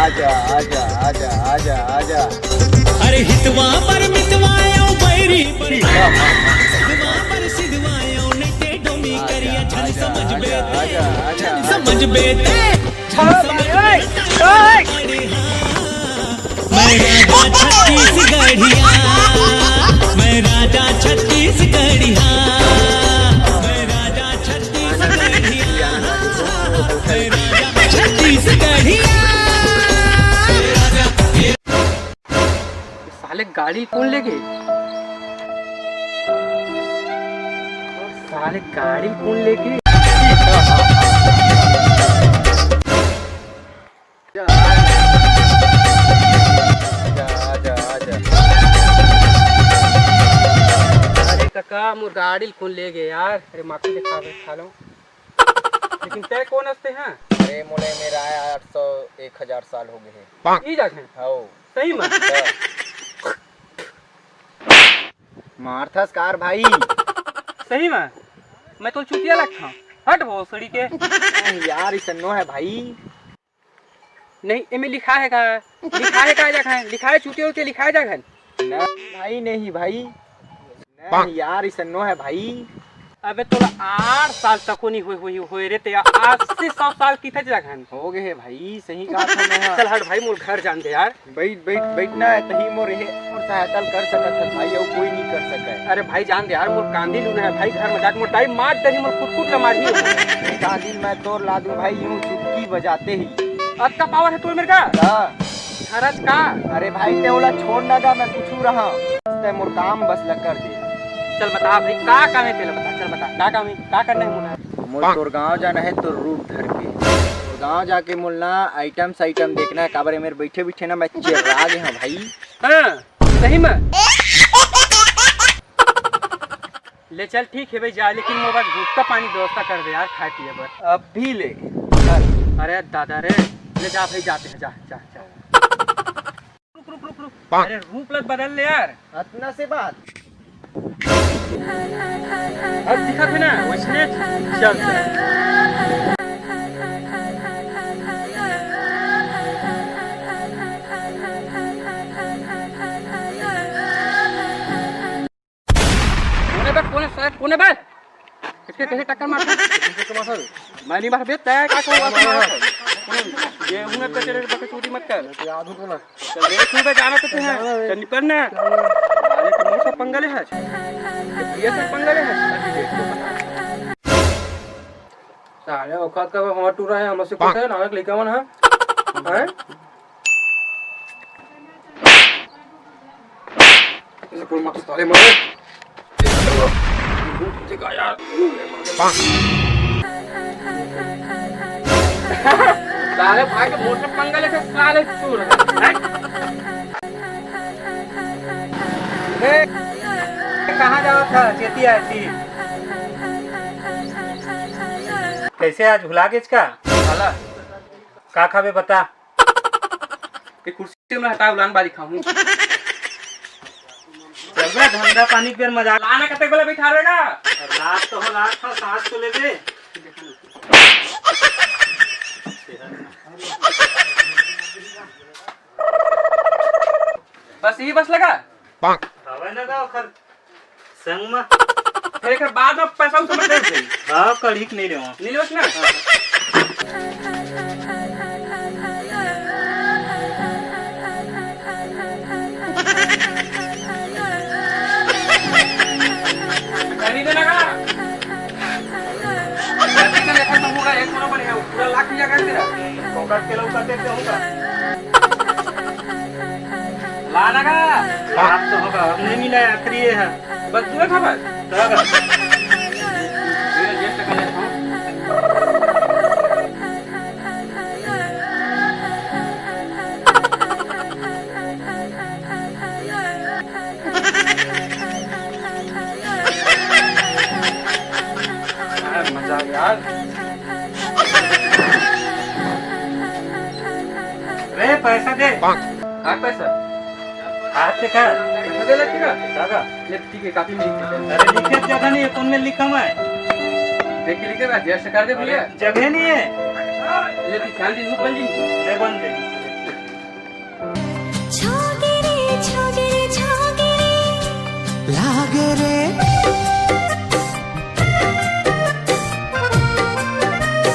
आजा आजा आजा आजा आजा। अरे हितवा पर मितवायो बैरी पर सिधवा पर सिधवायो ने ते डोमी करिया छन समझ बेटे छन समझ बेटे छन समझ बेटे। मैं राजा छत्तीसगढ़िया, मैं राजा छत्तीसगढ़िया, मैं राजा छत्तीसगढ़िया, मैं राजा छत्तीसगढ़िया। साले गाड़ी कौन ले गए? साले गाड़ी कौन ले गए? अरे काका मोर गाड़ी कौन ले गए यार? अरे माफी दिखा खा लो। लेकिन तय कौन हंसते हैं? अरे मोले मेरा 800 1000 साल हो गए हैं। ई जगह हाओ सही में मारथस कार भाई। सही में मैं तो चुतिया लगता हूँ। हट वो सड़ी के यार इसनो है भाई। नहीं इनमें लिखा है का जगह है? लिखा है चुतिया उतिया लिखा है जगह ना भाई नहीं भाई नहीं यार इसनो है भाई। अबे तोला 8 साल तक नहीं हुई रे ते 80-100 साल की थे जगह हो गए है भाई। सही कहा था मैं। चल हट भाई मोर घर जान दे यार। बैठना है तही मोर सहायता कर सकत है भाई और कोई नहीं कर सके। अरे भाई जान दे यार मोर कांदी लूना है भाई घर में जाके मोर टाइम मार दही मोर कुट ला मारी। कांदी मैं तोड़ ला दूं भाई यूं चुटकी बजाते ही। अब का पावर है तोर मेरे का? खरच का? अरे भाई ते ओला छोड़ ना गा मैं पूछू रहा ते मोर काम बस ल कर दे। चल बता भाई का काम है तेरा बता। चल बता का काम है का करना है मुना? मोल तोर गांव जाना है तो रूप धर के तोर गांव जाके मोलना आइटम देखना है। काबरे मेरे बैठे बैठे ना मैं चिल्ला गया भाई। हाँ सही में ले चल ठीक है भाई जा। लेकिन मोबाइल धूप का पानी व्यवस्था कर दे यार खाए पिए पर। अब भी ले। अरे दादा रे ले जा भाई जाते हैं जा जा जा। रुक। अरे रूप लग बदल ले यार। इतना से बात अब दिखा था ना वैसे चल। कोने बे इसके कैसे टक्कर मार? मैं नहीं मार बे तय का हुआ ये उन्हें पे तेरे बके चोरी मत कर याद हो तो ना। चल रे तू बे जाना तो है चल निकलना। अरे कौन सा पंगले है ये सब पंगले है साले औकात का हम टूर रहा है हमसे कुछ है नानक लेके मन है हैं इसे कोई मत साले मारे देखा यार। साले भाई के मोटर पंगले के साले चोर है। कहाँ जाओ था चेती आती कैसे आज भुला गए इसका साला का खावे बता। ये कुर्सी में हटा उलान बारी खाऊं। जगह धंधा पानी पे मजा लाना कते वाला बैठा रहेगा। रात तो हो रात था सांस तो ले दे। बस यही बस लगा हवे ना का ओखर संग में फिर एक बाद में पैसा उसे मत दे। हां कड़ीक नहीं देवा नीलवस ना खरीदे लगा जल्दी कर लेखा तो होगा 1 महीना बनेगा पूरा लाख रुपया कर तेरा कोकट के लोग करते थे होगा ला लगा आप तो होगा अब नहीं मिला आखिरी है बस तू खबर होगा। ये जेस्ट कर लेता हूं। मजा यार रे पैसा दे हाँ पैसा हाथ से कर पैसा दे लगेगा दादा। ये ठीक है काफी लिख देते अरे लिखे जगह नहीं है कौन में लिखा मैं देख के लिखेगा जेस्ट कर दे भैया जगह नहीं है ये ध्यान दी बन जी बन दे।